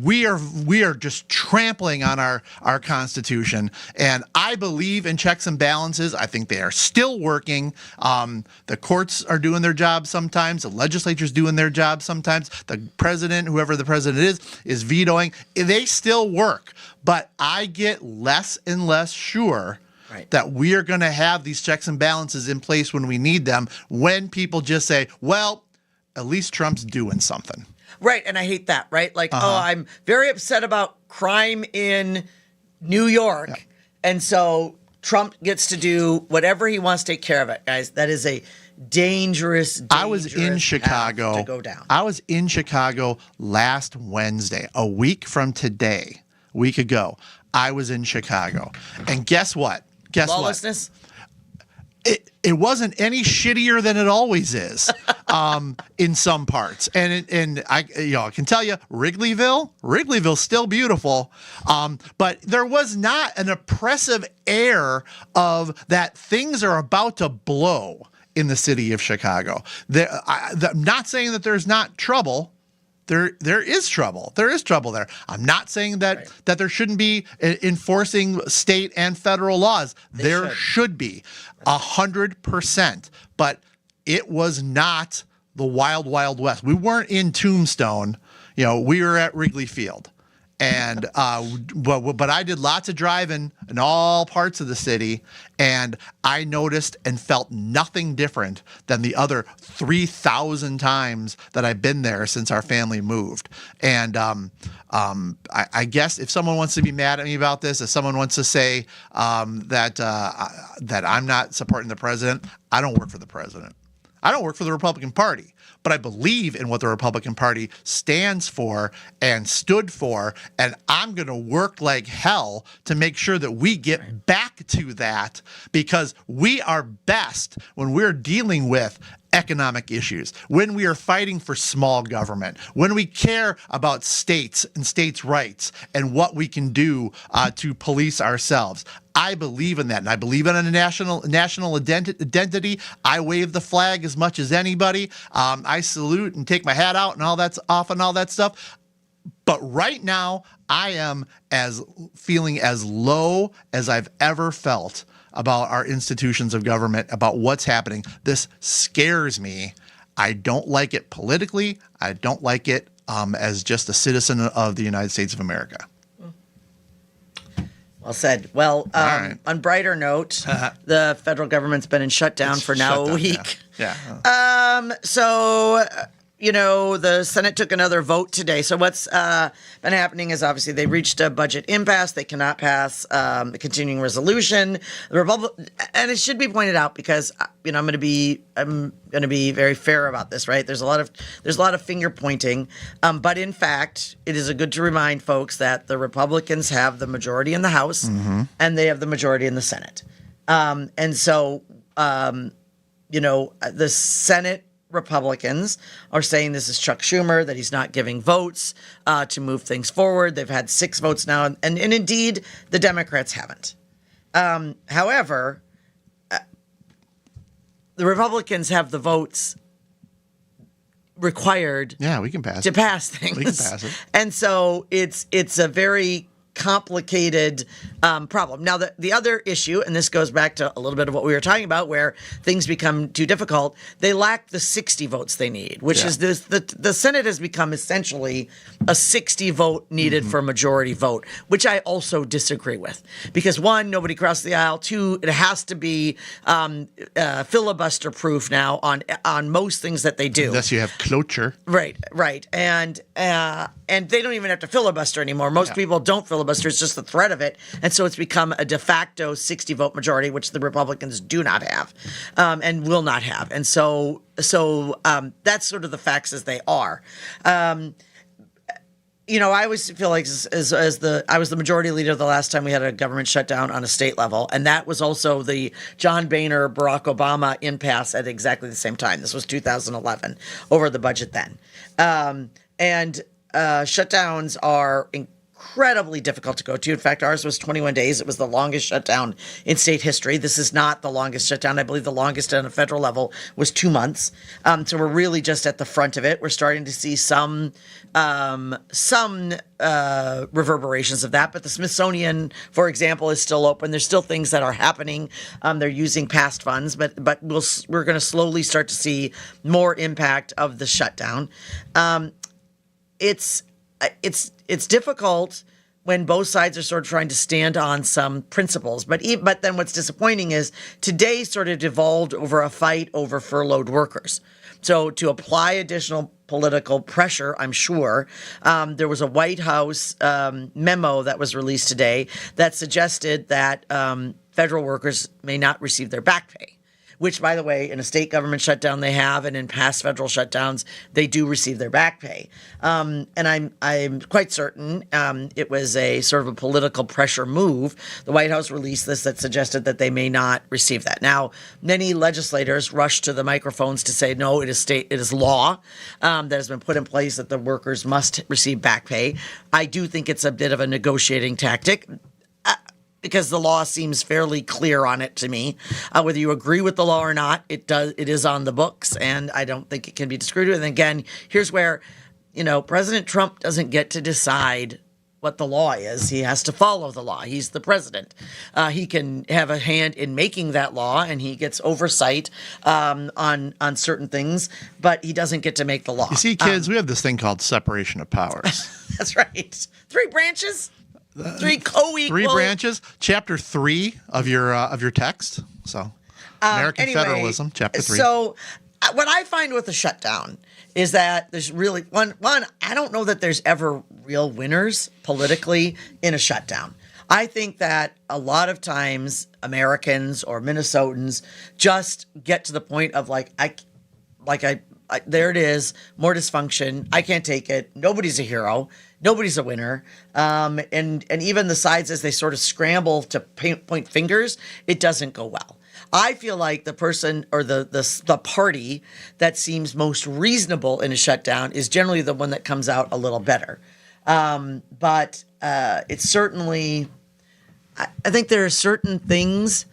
we are just trampling on our Constitution. And I believe in checks and balances. I think they are still working. The courts are doing their job sometimes. The legislature's doing their job sometimes. The president, whoever the president is vetoing. They still work. But I get less and less sure that we are going to have these checks and balances in place when we need them, when people just say, well, at least Trump's doing something. Right, and I hate that, right? Like, I'm very upset about crime in New York, and so Trump gets to do whatever he wants to take care of it, guys. That is a dangerous I was in Chicago. path to go down. I was in Chicago last Wednesday, a week from today, a week ago. I was in Chicago, and guess what? Lawlessness? It wasn't any shittier than it always is in some parts. And I can tell you, Wrigleyville's still beautiful. But there was not an oppressive air of that things are about to blow in the city of Chicago. I'm not saying that there's not trouble. There is trouble. There is trouble there. I'm not saying that there shouldn't be enforcing state and federal laws. There should be 100%. But it was not the wild, wild west. We weren't in Tombstone. We were at Wrigley Field. And but I did lots of driving in all parts of the city, and I noticed and felt nothing different than the other 3,000 times that I've been there since our family moved. And I guess if someone wants to be mad at me about this, if someone wants to say that I'm not supporting the president, I don't work for the president. I don't work for the Republican Party, but I believe in what the Republican Party stands for and stood for, and I'm going to work like hell to make sure that we get back to that, because we are best when we're dealing with economic issues, when we are fighting for small government, when we care about states and states' rights and what we can do to police ourselves. I believe in that, and I believe in a national identity. I wave the flag as much as anybody. I salute and take my hat out and all that's off and all that stuff. But right now, I am feeling as low as I've ever felt about our institutions of government, about what's happening. This scares me. I don't like it politically. I don't like it as just a citizen of the United States of America. Well said. Well, right. on brighter note, the federal government's been in shutdown for now a week. Yeah. The Senate took another vote today. So what's been happening is obviously they reached a budget impasse. They cannot pass the continuing resolution. And it should be pointed out because I'm going to be very fair about this, right? There's a lot of finger pointing, but in fact, it is good to remind folks that the Republicans have the majority in the House and they have the majority in the Senate, and so the Senate Republicans are saying this is Chuck Schumer, that he's not giving votes to move things forward. They've had 6 votes now, and indeed the Democrats haven't. However, the Republicans have the votes required We can pass to it. pass things. We can pass it. And so it's a very complicated problem. Now, the other issue, and this goes back to a little bit of what we were talking about, where things become too difficult, they lack the 60 votes they need, which is the Senate has become essentially a 60 vote needed for a majority vote, which I also disagree with. Because 1, nobody crossed the aisle. 2, it has to be filibuster proof now on most things that they do. Unless you have cloture. Right. And they don't even have to filibuster anymore. Most people don't filibuster. It's just the threat of it. And so it's become a de facto 60-vote majority, which the Republicans do not have and will not have. And so that's sort of the facts as they are. I always feel like I was the majority leader the last time we had a government shutdown on a state level, and that was also the John Boehner, Barack Obama impasse at exactly the same time. This was 2011 over the budget then. Shutdowns are incredibly difficult to go to. In fact, ours was 21 days. It was the longest shutdown in state history. This is not the longest shutdown. I believe the longest on a federal level was 2 months. So we're really just at the front of it. We're starting to see some reverberations of that. But the Smithsonian, for example, is still open. There's still things that are happening. They're using past funds, but we're going to slowly start to see more impact of the shutdown. It's difficult when both sides are sort of trying to stand on some principles. But then what's disappointing is today sort of devolved over a fight over furloughed workers. So to apply additional political pressure, I'm sure, there was a White House memo that was released today that suggested that federal workers may not receive their back pay. Which, by the way, in a state government shutdown they have, and in past federal shutdowns they do receive their back pay. And I'm quite certain it was a sort of a political pressure move. The White House released this that suggested that they may not receive that. Now, many legislators rushed to the microphones to say, no, it is law that has been put in place that the workers must receive back pay. I do think it's a bit of a negotiating tactic, because the law seems fairly clear on it to me. Whether you agree with the law or not, it is on the books, and I don't think it can be disagreed with. And again, here's where, President Trump doesn't get to decide what the law is. He has to follow the law. He's the president. He can have a hand in making that law, and he gets oversight on certain things, but he doesn't get to make the law. You see, kids, we have this thing called separation of powers. That's right. 3 branches. 3 co-equal. 3 branches. Chapter 3 of your text. So, American Federalism, Chapter 3. So, what I find with the shutdown is that there's really one. I don't know that there's ever real winners politically in a shutdown. I think that a lot of times Americans or Minnesotans just get to the point of there it is, more dysfunction. I can't take it. Nobody's a hero. Nobody's a winner. And even the sides, as they sort of scramble to point fingers, it doesn't go well. I feel like the person or the party that seems most reasonable in a shutdown is generally the one that comes out a little better. But it's certainly, I think there are certain things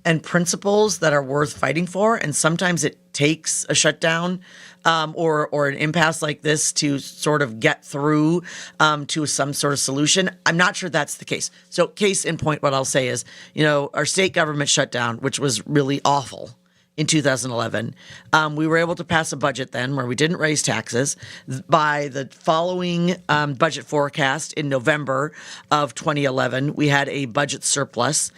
and principles that are worth fighting for, and sometimes it takes a shutdown or an impasse like this to sort of get through to some sort of solution. I'm not sure that's the case. So case in point, what I'll say is, our state government shutdown, which was really awful in 2011, we were able to pass a budget then where we didn't raise taxes. By the following budget forecast in November of 2011, we had a budget surplus.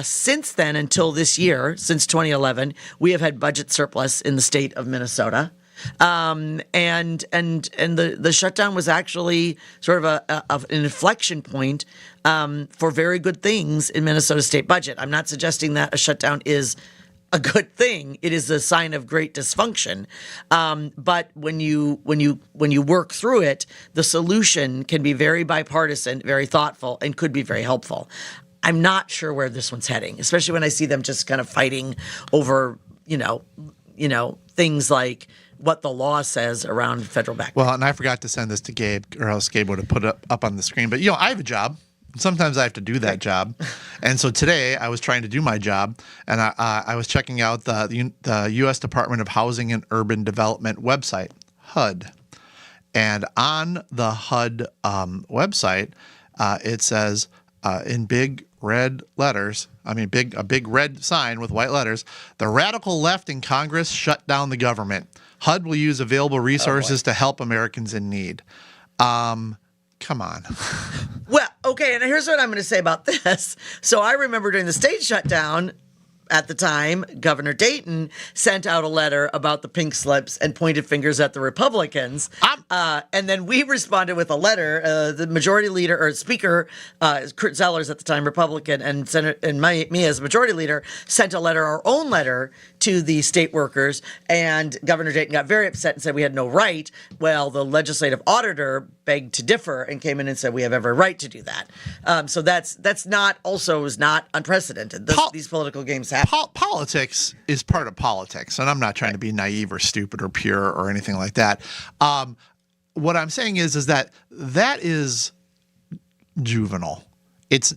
Since then, until this year, since 2011, we have had budget surplus in the state of Minnesota. And the shutdown was actually sort of an inflection point for very good things in Minnesota's state budget. I'm not suggesting that a shutdown is a good thing. It is a sign of great dysfunction. But when you work through it, the solution can be very bipartisan, very thoughtful, and could be very helpful. I'm not sure where this one's heading, especially when I see them just kind of fighting over, things like what the law says around federal background. Well, and I forgot to send this to Gabe, or else Gabe would have put it up on the screen. But, I have a job. Sometimes I have to do that job. And so today I was trying to do my job, and I was checking out the U.S. Department of Housing and Urban Development website, HUD. And on the HUD website, it says in big red letters, a big red sign with white letters, the radical left in Congress shut down the government. HUD will use available resources to help Americans in need. Come on. Well, okay, and here's what I'm going to say about this. So I remember during the state shutdown, at the time, Governor Dayton sent out a letter about the pink slips and pointed fingers at the Republicans. And then we responded with a letter. The majority leader or speaker, Kurt Zellers at the time, Republican, and me as majority leader, sent a letter, our own letter, to the state workers. And Governor Dayton got very upset and said we had no right. Well, the legislative auditor begged to differ and came in and said we have every right to do that. So that's not unprecedented. These political games happen. Politics is part of politics, and I'm not trying to be naive or stupid or pure or anything like that. What I'm saying is that is juvenile. It's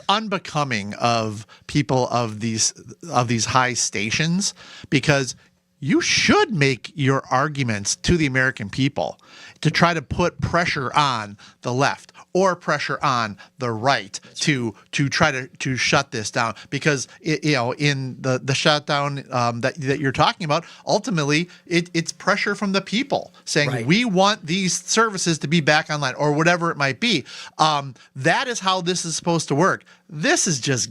unbecoming of people of these high stations, because you should make your arguments to the American people to try to put pressure on the left or pressure on the right to try to shut this down, because in the shutdown that you're talking about, ultimately it's pressure from the people saying we want these services to be back online or whatever it might be. That is how this is supposed to work. This is just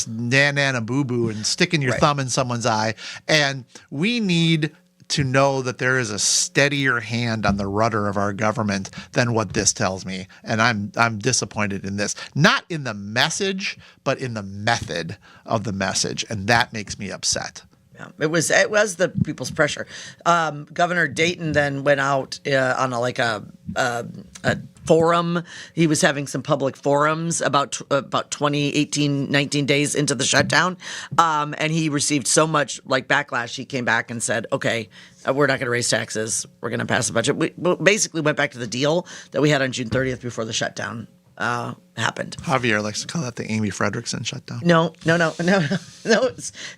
nana boo boo and sticking your thumb in someone's eye, and we need to know that there is a steadier hand on the rudder of our government than what this tells me. And I'm disappointed in this. Not in the message, but in the method of the message. And that makes me upset. Yeah, it was the people's pressure. Governor Dayton then went out on a forum. He was having some public forums about 19 days into the shutdown, and he received so much backlash. He came back and said, "Okay, we're not going to raise taxes. We're going to pass a budget." We basically went back to the deal that we had on June 30th before the shutdown happened. Javier likes to call that the Amy Frederickson shutdown. No.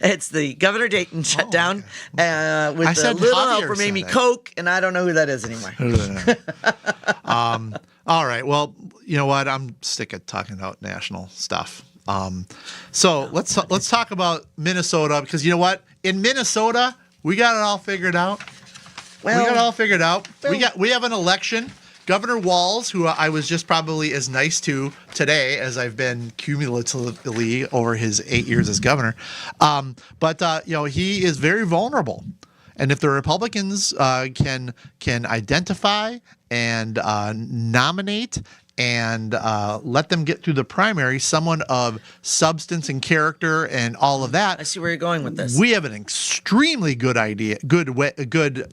It's the Governor Dayton shutdown with a little help from Amy Koch, and I don't know who that is anymore. All right. Well, you know what? I'm sick of talking about national stuff. So let's talk about Minnesota, because you know what? In Minnesota, we got it all figured out. Well, we got it all figured out. We have an election. Governor Walz, who I was just probably as nice to today as I've been cumulatively over his 8 years as governor, but he is very vulnerable. And if the Republicans can identify and nominate and let them get through the primary someone of substance and character and all of that, I see where you're going with this. We have an extremely good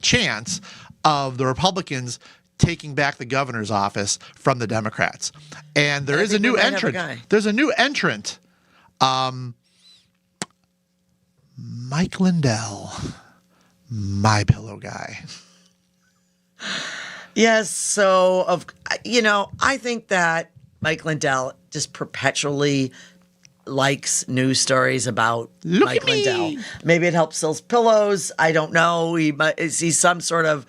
chance of the Republicans taking back the governor's office from the Democrats. And there is a new entrant. There's a new entrant Mike Lindell, my pillow guy. Yes. So, I think that Mike Lindell just perpetually likes news stories about Look Mike at me. Lindell. Maybe it helps sells pillows. I don't know. He sees some sort of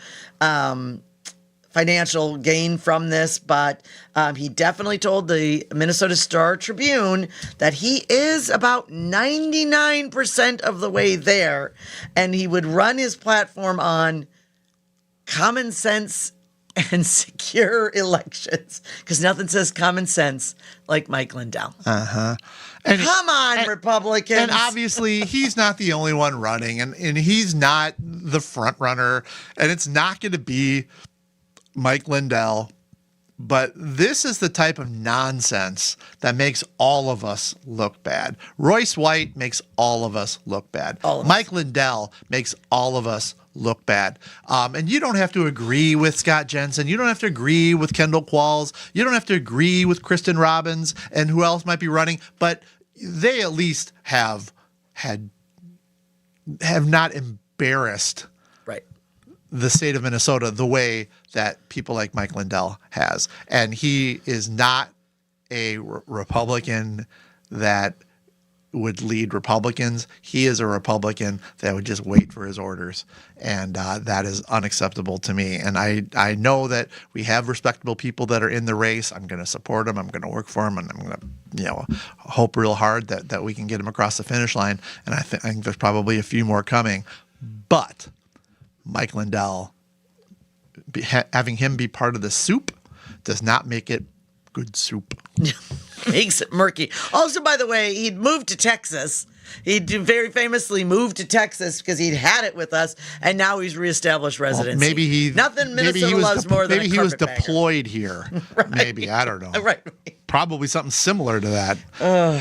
financial gain from this, but he definitely told the Minnesota Star Tribune that he is about 99% of the way there, and he would run his platform on common sense and secure elections, because nothing says common sense like Mike Lindell. And Come on, Republicans. And obviously, he's not the only one running, and he's not the front runner, and it's not going to be Mike Lindell. But this is the type of nonsense that makes all of us look bad. Royce White makes all of us look bad. Mike Lindell makes all of us look bad. And you don't have to agree with Scott Jensen. You don't have to agree with Kendall Qualls. You don't have to agree with Kristen Robbins and who else might be running. But they at least have not embarrassed Right. the state of Minnesota the way that people like Mike Lindell has. And he is not a Republican that would lead Republicans. He is a Republican that would just wait for his orders. And that is unacceptable to me. And I know that we have respectable people that are in the race. I'm going to support them. I'm going to work for them. And I'm going to, hope real hard that we can get them across the finish line. And I think there's probably a few more coming. But Mike Lindell, having him be part of the soup does not make it good soup. Makes it murky. Also, by the way, he'd moved to Texas. He very famously moved to Texas because he'd had it with us, and now he's reestablished residency. Maybe Nothing Minnesota he was loves more than maybe a he was carpetbagger. deployed here. Right. Maybe, I don't know. Right. Probably something similar to that. All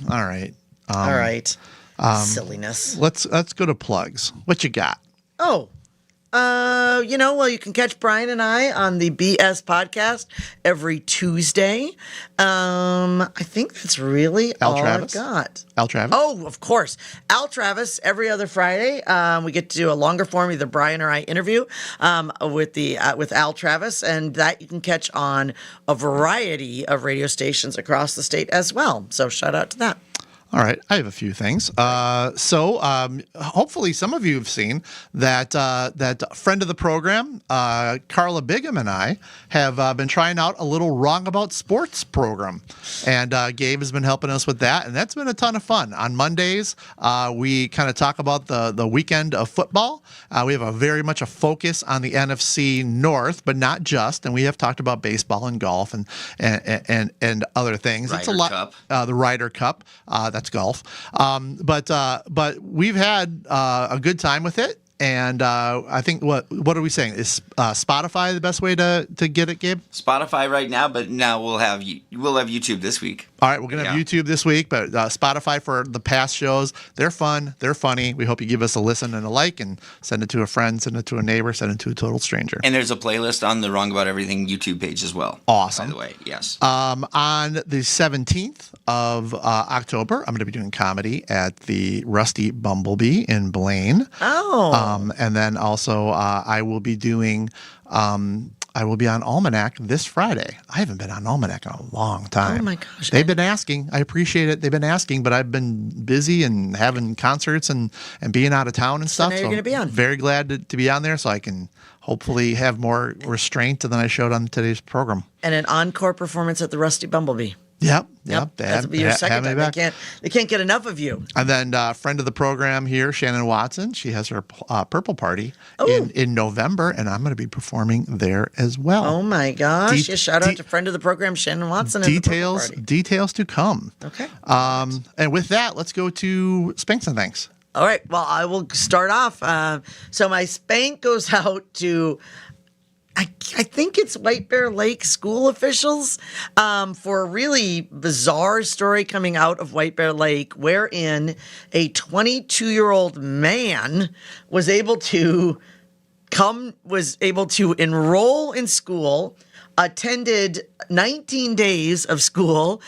right. All right. Silliness. Let's go to plugs. What you got? Oh, you can catch Brian and I on the BS podcast every Tuesday. I think that's really Al all Travis? I've got. Al Travis? Oh, of course. Al Travis every other Friday. We get to do a longer form, either Brian or I interview with Al Travis, and that you can catch on a variety of radio stations across the state as well. So shout out to that. All right, I have a few things. Hopefully some of you have seen that friend of the program, Carla Bigham, and I have been trying out a little Wrong About Sports program. And Gabe has been helping us with that, and that's been a ton of fun. On Mondays, we kind of talk about the weekend of football. We have very much a focus on the NFC North, but not just. And we have talked about baseball and golf and other things. It's a Ryder lot. Cup. The Ryder Cup. That's golf. But we've had a good time with it. And I think what are we saying? Is Spotify the best way to get it, Gabe? Spotify right now, but now we'll have YouTube this week. All right, we're going to have YouTube this week, but Spotify for the past shows. They're fun. They're funny. We hope you give us a listen and a like, and send it to a friend, send it to a neighbor, send it to a total stranger. And there's a playlist on the Wrong About Everything YouTube page as well. Awesome. By the way, yes. On the 17th of October, I'm going to be doing comedy at the Rusty Bumblebee in Blaine. Oh. And then also I will be doing I will be on Almanac this Friday. I haven't been on Almanac in a long time. Oh my gosh. They've been asking. I appreciate it. They've been asking, but I've been busy and having concerts and being out of town and stuff. now you're gonna be on. Very glad to be on there so I can hopefully have more restraint than I showed on today's program. And an encore performance at the Rusty Bumblebee. Yep. That'll be your second time. They can't get enough of you. And then friend of the program here, Shannon Watson, she has her Purple Party Oh. in November, and I'm going to be performing there as well. Oh my gosh! De- Shout out de- to friend of the program, Shannon Watson. and the Purple Party. Details to come. Okay. And with that, let's go to Spanks and Thanks. All right. Well, I will start off. So my spank goes out to, I think it's White Bear Lake school officials for a really bizarre story coming out of White Bear Lake, wherein a 22-year-old man was able to enroll in school, attended 19 days of school,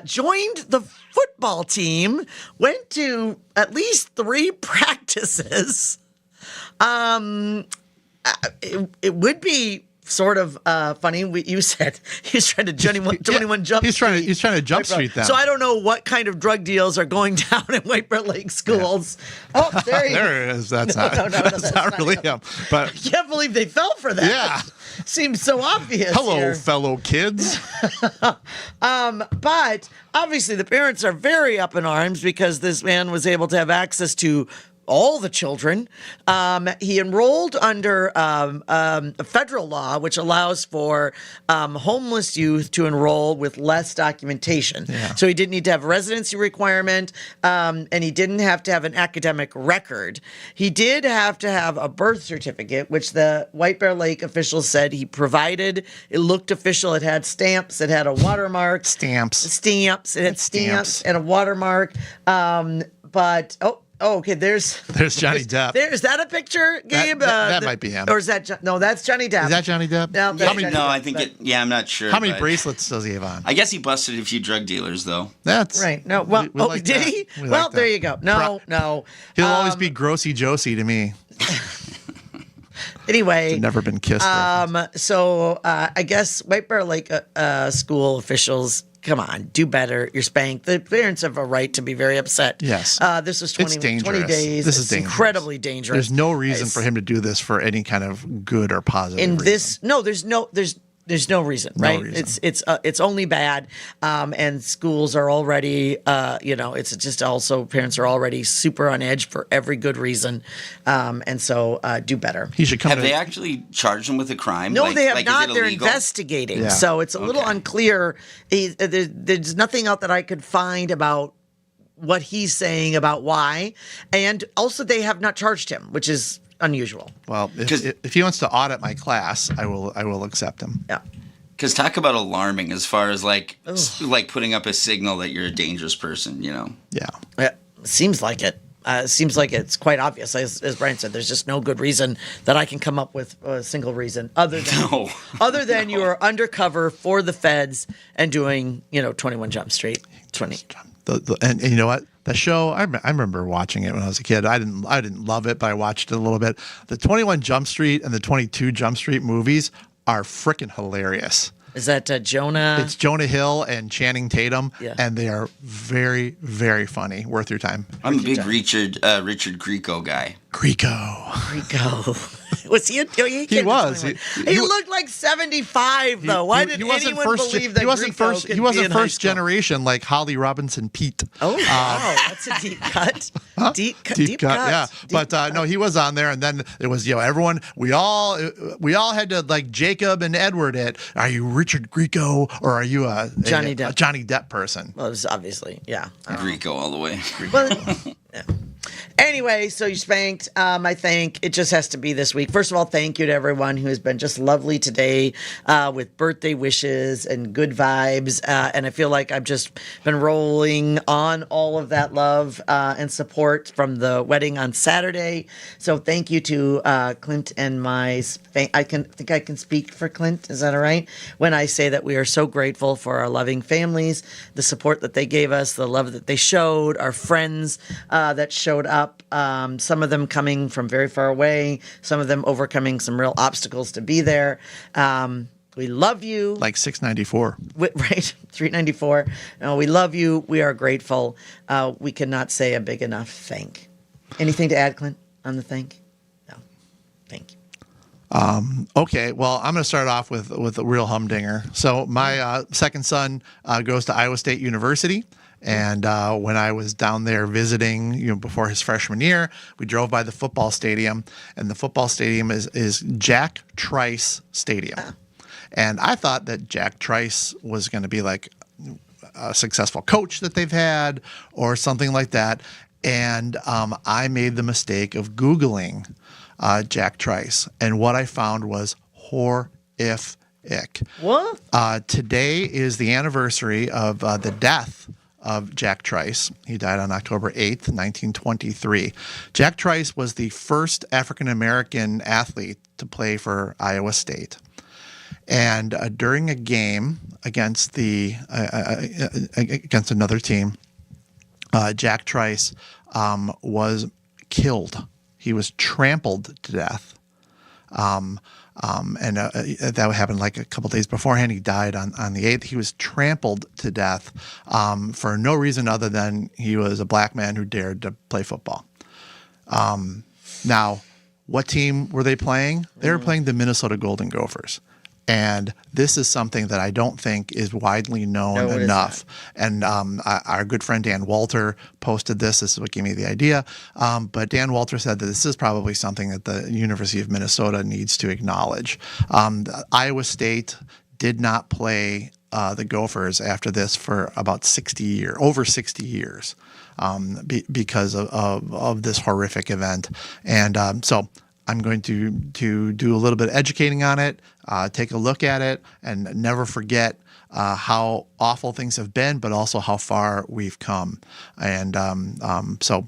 joined the football team, went to at least 3 practices. It would be sort of funny. You said he's trying to 21 Jump He's trying Street. to jump street them. So I don't know what kind of drug deals are going down in White Bear Lake schools. Oh, there he there it is. That's No, not. no, that's not really him. But I can't believe they fell for that. yeah. Seems so obvious. Hello, here. fellow kids. But obviously the parents are very up in arms because this man was able to have access to all the children. He enrolled under a federal law, which allows for homeless youth to enroll with less documentation. Yeah. So he didn't need to have a residency requirement, and he didn't have to have an academic record. He did have to have a birth certificate, which the White Bear Lake officials said he provided. It looked official. It had stamps. It had a watermark. Stamps. It had stamps Stamps. and a watermark. Okay. There's Johnny Depp. Is that a picture, Gabe? that might be him. Or is that no? That's Johnny Depp. Is that Johnny Depp? No, that's Johnny No, Depp, I think but- it. Yeah, I'm not sure. How many but bracelets does he have on? I guess he busted a few drug dealers though. That's Right. No. Well. we like did that. he? We Well, like that. there you go. No. No. He'll always be Grossy Josie to me. Anyway. Never been kissed. So I guess White Bear Lake school officials. Come on, do better. You're spanked. The parents have a right to be very upset. Yes. This was It's 20 dangerous. days. This is It's dangerous. incredibly dangerous. There's no reason It's- for him to do this for any kind of good or positive in reason. this there's no reason, No right? reason. It's only bad, and schools are already it's just also parents are already super on edge for every good reason, and so do better. He should come Have to they actually charged him with a crime? No, they have is not. it They're illegal? investigating, Yeah. so it's a little Okay. unclear. There's nothing out that I could find about what he's saying about why, and also they have not charged him, which is unusual. Well, 'Cause- if he wants to audit my class, I will accept him. Yeah. Because talk about alarming as far as like putting up a signal that you're a dangerous person. You know. Yeah. Yeah, seems like it. Seems like it's quite obvious. As Brian said, there's just no good reason that I can come up with a single reason other than No. you are undercover for the feds and doing 21 Jump Street 20. And you know what? The show, I remember watching it when I was a kid. I didn't love it, but I watched it a little bit. The 21 Jump Street and the 22 Jump Street movies are freaking hilarious. Is that Jonah? It's Jonah Hill and Channing Tatum, Yeah. and they are very, very funny. Worth your time. I'm a big Richard Grieco guy. Grieco. Rico. Was he? He was. He looked like 75 though. Why did anyone believe that he wasn't Grieco first? could He wasn't be in high first school? generation like Holly Robinson Pete. Oh wow, that's a deep cut. Deep cut. Yeah. Deep But no, he was on there, and then it was everyone. We all had to like Jacob and Edward. Are you Richard Grieco or are you a Johnny Depp. a Johnny Depp person? Well, it was obviously, yeah. Grieco all the way. Well, yeah. Anyway, so you spanked. I think it just has to be this week. First of all, thank you to everyone who has been just lovely today with birthday wishes and good vibes. And I feel like I've just been rolling on all of that love and support from the wedding on Saturday. So thank you to Clint and my. I think I can speak for Clint. Is that all right? When I say that we are so grateful for our loving families, the support that they gave us, the love that they showed, our friends that showed up. Some of them coming from very far away, some of them overcoming some real obstacles to be there. We love you. Like 694. Right, 394. We love you. We are grateful. We cannot say a big enough thank. Anything to add, Clint, on the thank? No. Thank you. Okay, well, I'm going to start off with a real humdinger. So my second son goes to Iowa State University. And when I was down there visiting, before his freshman year, we drove by the football stadium, and the football stadium is Jack Trice Stadium. And I thought that Jack Trice was going to be like a successful coach that they've had or something like that. And I made the mistake of Googling Jack Trice, and what I found was horrific. What? Today is the anniversary of the death of Jack Trice. He died on October 8th, 1923. Jack Trice was the first African-American athlete to play for Iowa State. And during a game against against another team, Jack Trice was killed. He was trampled to death. And that happened like a couple days beforehand. He died on the 8th. He was trampled to death for no reason other than he was a black man who dared to play football. Now, what team were they playing? They were playing the Minnesota Golden Gophers. And this is something that I don't think is widely known enough. And our good friend Dan Walter posted this. This is what gave me the idea. But Dan Walter said that this is probably something that the University of Minnesota needs to acknowledge. Iowa State did not play the Gophers after this for about over 60 years because of this horrific event. And so I'm going to do a little bit of educating on it, take a look at it, and never forget how awful things have been, but also how far we've come. And so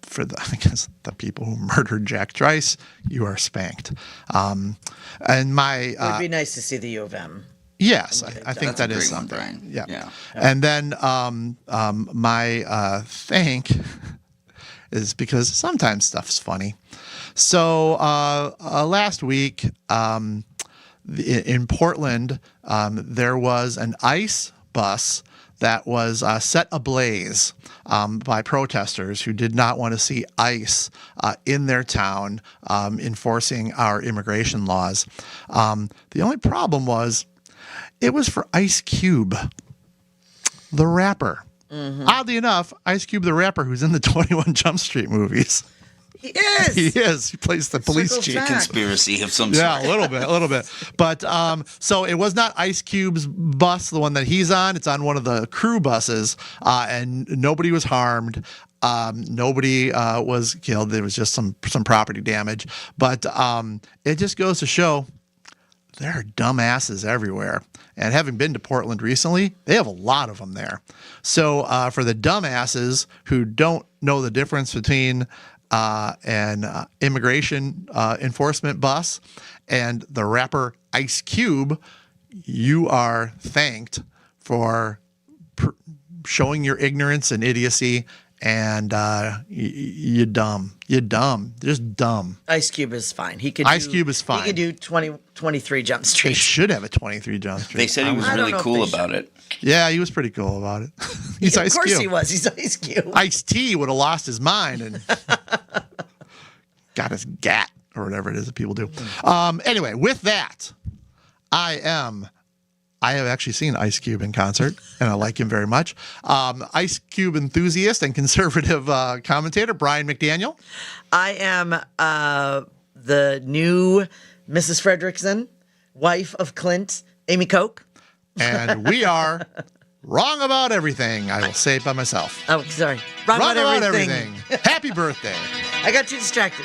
for the people who murdered Jack Trice, you are spanked. And It would be nice to see the U of M. Yes, I think That's a that is great one, something. Brian. Yeah. And then my thank is because sometimes stuff's funny. So last week in Portland, there was an ICE bus that was set ablaze by protesters who did not want to see ICE in their town enforcing our immigration laws. The only problem was it was for Ice Cube, the rapper. Mm-hmm. Oddly enough, Ice Cube, the rapper, who's in the 21 Jump Street movies. He is. He is. He plays the police chief. Conspiracy of some Yeah, sort. a little bit. But so it was not Ice Cube's bus, the one that he's on. It's on one of the crew buses, and nobody was harmed. Nobody was killed. There was just some property damage. But it just goes to show there are dumbasses everywhere. And having been to Portland recently, they have a lot of them there. So for the dumbasses who don't know the difference between an immigration enforcement bus and the rapper Ice Cube, you are thanked for showing your ignorance and idiocy. And you're dumb. You're dumb. Just dumb. Ice Cube is fine. Ice Cube is fine. He could do 23 Jump They Street. should have a 23 Jump Street. They said he was I don't really know if cool they should. about it. Yeah, he was pretty cool about it. He's Ice Of course Cube. he was. He's Ice Cube. Ice-T would have lost his mind and got his gat or whatever it is that people do. Anyway, with that, I have actually seen Ice Cube in concert, and I like him very much. Ice Cube enthusiast and conservative commentator, Brian McDaniel. I am the new Mrs. Fredrickson, wife of Clint, Amy Koch. And we are wrong about everything. I will say it by myself. Oh, sorry. Wrong Wrong about about everything. everything. Happy birthday. I got you distracted.